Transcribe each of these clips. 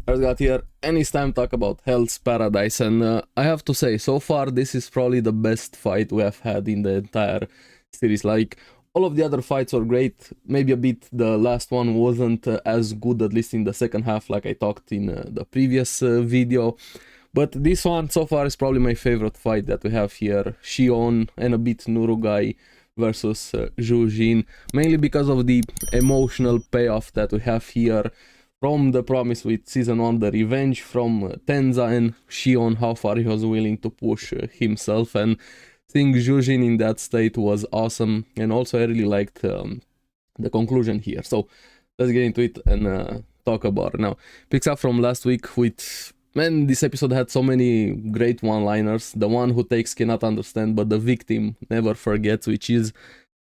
Got here, and it's time to talk about Hell's Paradise. And I have to say, so far, this is probably the best fight we have had in the entire series. Like, all of the other fights were great. Maybe a bit the last one wasn't as good, at least in the second half, like I talked in the previous video. But this one so far is probably my favorite fight that we have here. Shion and a bit Nurugai versus Zhu Jin, mainly because of the emotional payoff that we have here from the promise with Season 1, the revenge from Tenza and Shion, how far he was willing to push himself, and seeing Zhu Jin in that state was awesome. And also I really liked the conclusion here. So let's get into it and talk about it now. Picks up from last week with... Man, this episode had so many great one-liners. The one who takes cannot understand, but the victim never forgets, which is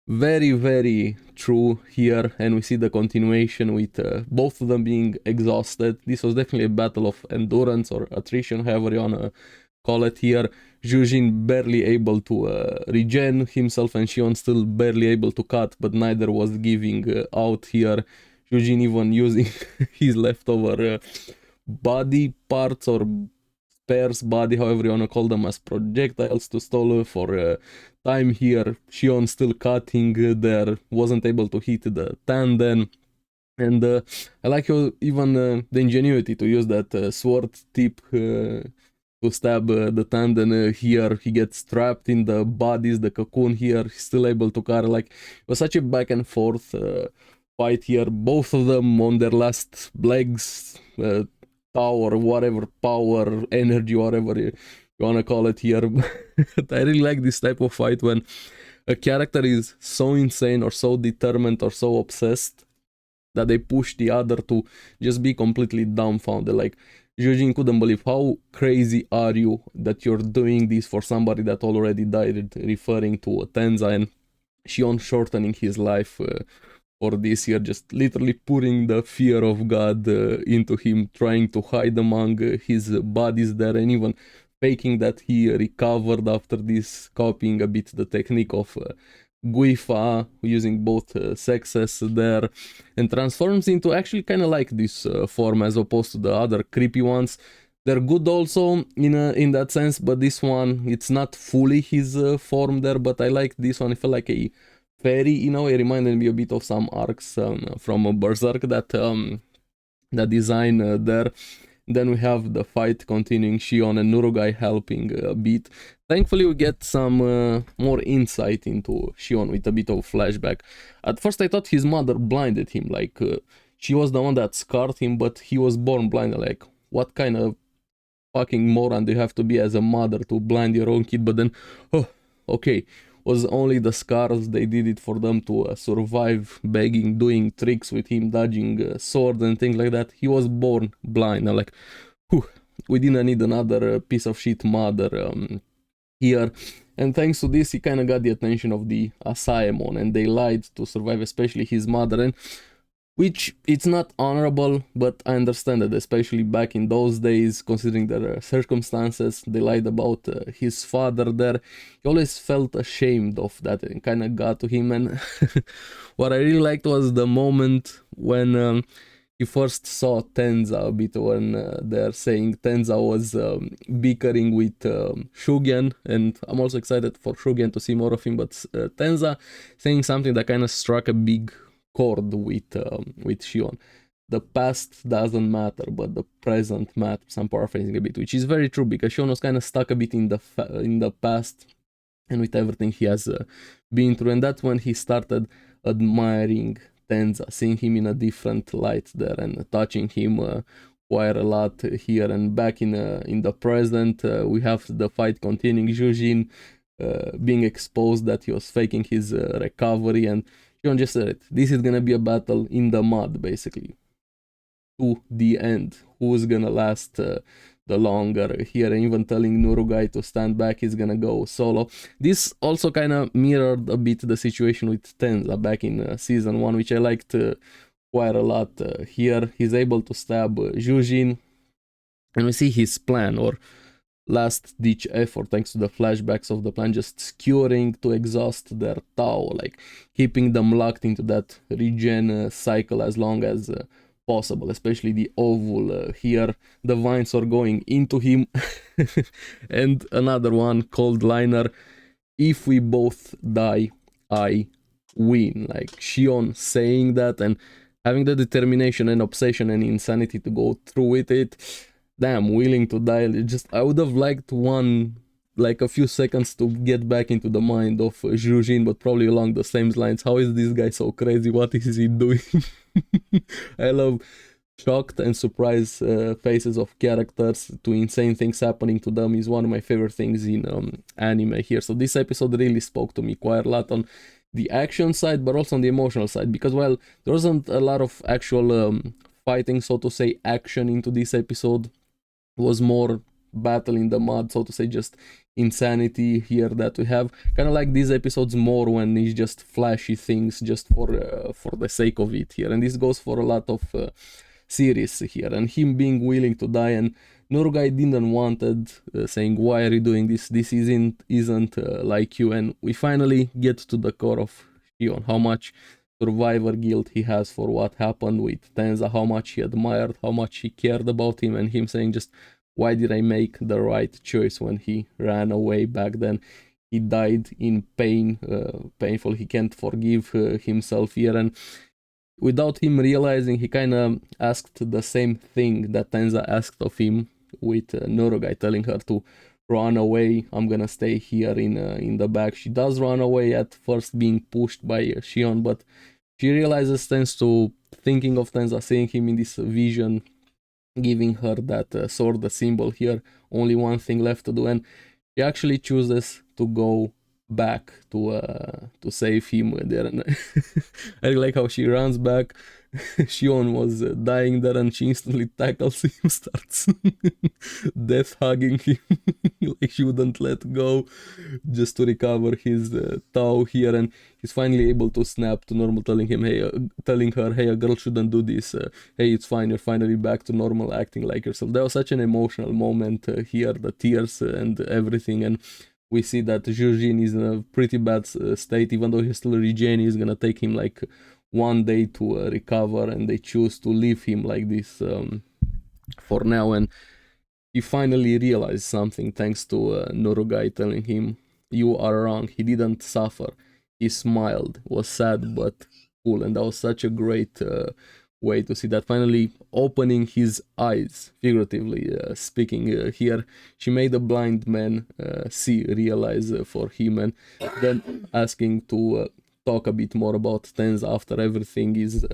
very, very true here. And we see the continuation with both of them being exhausted. This was definitely a battle of endurance or attrition, however you wanna call it here. Zhu Jin barely able to regen himself, and Shion still barely able to cut, but neither was giving out here. Zhu Jin even using his leftover... body parts or spares body, however you wanna call them, as projectiles to stall for time here. Shion still cutting there, wasn't able to hit the tandem. And I like even the ingenuity to use that sword tip to stab the tandem here. He gets trapped in the bodies, the cocoon here, he's still able to carry. Like, it was such a back and forth fight here. Both of them on their last legs, tower, whatever, power, energy, whatever you wanna call it here. I really like this type of fight when a character is so insane or so determined or so obsessed that they push the other to just be completely dumbfounded. Like, Zhu Jin couldn't believe, how crazy are you that you're doing this for somebody that already died, referring to Tenza, and Shion shortening his life for this year, just literally putting the fear of God into him, trying to hide among his bodies there, and even faking that he recovered after this, copying a bit the technique of Guifa, using both sexes there, and transforms into actually kind of like this form as opposed to the other creepy ones. They're good also in that sense, but this one, it's not fully his form there, but I like this one. I feel like a fairy, you know, it reminded me a bit of some arcs from Berserk, that design there. Then we have the fight continuing, Shion and Nurugai helping a bit. Thankfully we get some more insight into Shion with a bit of flashback. At first I thought his mother blinded him, like she was the one that scarred him, but he was born blind. Like, what kind of fucking moron do you have to be as a mother to blind your own kid? But then, oh, okay, was only the scars, they did it for them to survive, begging, doing tricks with him, dodging swords and things like that. He was born blind. I'm like, whew, we didn't need another piece of shit mother here. And thanks to this, he kind of got the attention of the Asaemon, and they lied to survive, especially his mother. And which, it's not honorable, but I understand it, especially back in those days, considering their circumstances. They lied about his father there. He always felt ashamed of that, and kind of got to him. And what I really liked was the moment when he first saw Tenza a bit, when they're saying Tenza was bickering with Shugen, and I'm also excited for Shugen to see more of him, but Tenza saying something that kind of struck a big chord with Shion. The past doesn't matter, but the present matters. I'm paraphrasing a bit, which is very true, because Shion was kind of stuck a bit in the past and with everything he has been through, and that's when he started admiring Tenza, seeing him in a different light there, and touching him quite a lot here. And back in the present, we have the fight continuing, Zhu Jin being exposed that he was faking his recovery, and Shion just said it. This is gonna be a battle in the mud, basically, to the end. Who's gonna last the longer here? And even telling Nurugai to stand back, he's gonna go solo. This also kind of mirrored a bit the situation with Tenza back in Season 1, which I liked quite a lot. Here, he's able to stab Zhu Jin, and we see his plan, or last ditch effort, thanks to the flashbacks of the plan, just skewering to exhaust their Tao, like keeping them locked into that regen cycle as long as possible, especially the oval here. The vines are going into him. And another one called liner, if we both die, I win. Like Shion saying that and having the determination and obsession and insanity to go through with it. Damn, willing to die. I would have liked like a few seconds to get back into the mind of Zhu Jin, but probably along the same lines. How is this guy so crazy? What is he doing? I love shocked and surprised faces of characters to insane things happening to them is one of my favorite things in anime here. So this episode really spoke to me quite a lot on the action side, but also on the emotional side, because, well, there wasn't a lot of actual fighting, so to say, action into this episode. It was more battle in the mud, so to say, just insanity here that we have. Kind of like these episodes more when it's just flashy things just for the sake of it here. And this goes for a lot of series here, and him being willing to die, and Nurugai didn't wanted, saying, why are you doing this? This isn't like you. And we finally get to the core of Shion, how much survivor guilt he has for what happened with Tenza, how much he admired, how much he cared about him, and him saying just, why did I make the right choice when he ran away back then? He died in pain, painful. He can't forgive himself here, and without him realizing, he kind of asked the same thing that Tenza asked of him with Nurugai, telling her to run away. I'm gonna stay here in the back. She does run away at first, being pushed by Shion, but she realizes, thanks to thinking of Tenza, seeing him in this vision, giving her that sword, the symbol here, only one thing left to do, and she actually chooses to go back to save him there. And I like how she runs back. Shion was dying there, and she instantly tackles him, starts death hugging him like she wouldn't let go, just to recover his Tao here. And he's finally able to snap to normal, telling her, hey, a girl shouldn't do this. Hey, it's fine, you're finally back to normal, acting like yourself. That was such an emotional moment here, the tears and everything. And we see that Zhu Jin is in a pretty bad state, even though he's still regening. It's gonna take him like one day to recover, and they choose to leave him like this for now. And he finally realized something, thanks to Nurugai telling him, you are wrong, he didn't suffer. He smiled, was sad but cool. And that was such a great way to see that, finally opening his eyes, figuratively speaking here. She made a blind man realize for him, and then asking to talk a bit more about Tenza after everything is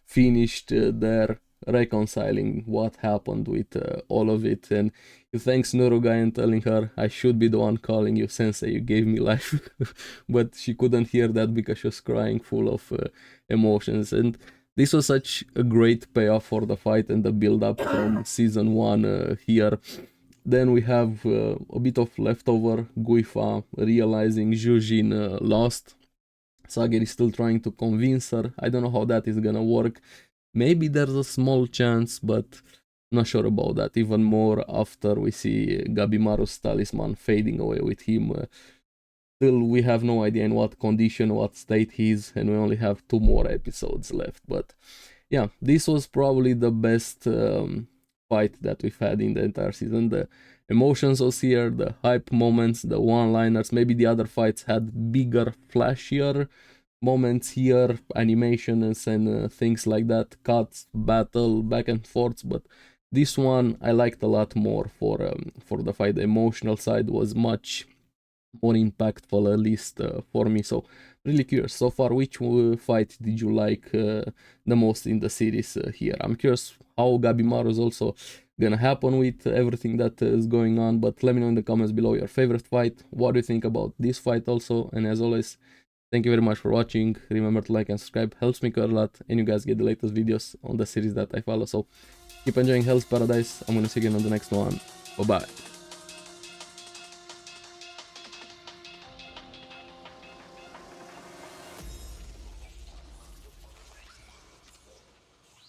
finished there, reconciling what happened with all of it. And he thanks Nurugai and telling her, I should be the one calling you sensei, you gave me life. But she couldn't hear that because she was crying, full of emotions. And this was such a great payoff for the fight and the build-up from season 1 here. Then we have a bit of leftover. Guifa realizing Zhu Jin lost. Sager is still trying to convince her. I don't know how that is gonna work. Maybe there's a small chance, but not sure about that. Even more after we see Gabimaru's talisman fading away with him. Still, we have no idea in what condition, what state he is, and we only have 2 more episodes left. But yeah, this was probably the best fight that we've had in the entire season. The emotions was here, the hype moments, the one-liners. Maybe the other fights had bigger, flashier moments here, animations and things like that, cuts, battle, back and forth. But this one I liked a lot more for the fight. The emotional side was much more impactful, at least for me. So really curious, so far, which fight did you like the most in the series here? I'm curious how Gabimaru is also gonna happen with everything that is going on, but let me know in the comments below your favorite fight. What do you think about this fight also? And as always, thank you very much for watching. Remember to like and subscribe, helps me quite a lot, and you guys get the latest videos on the series that I follow. So keep enjoying Hell's Paradise. I'm gonna see you again on the next one. Bye bye.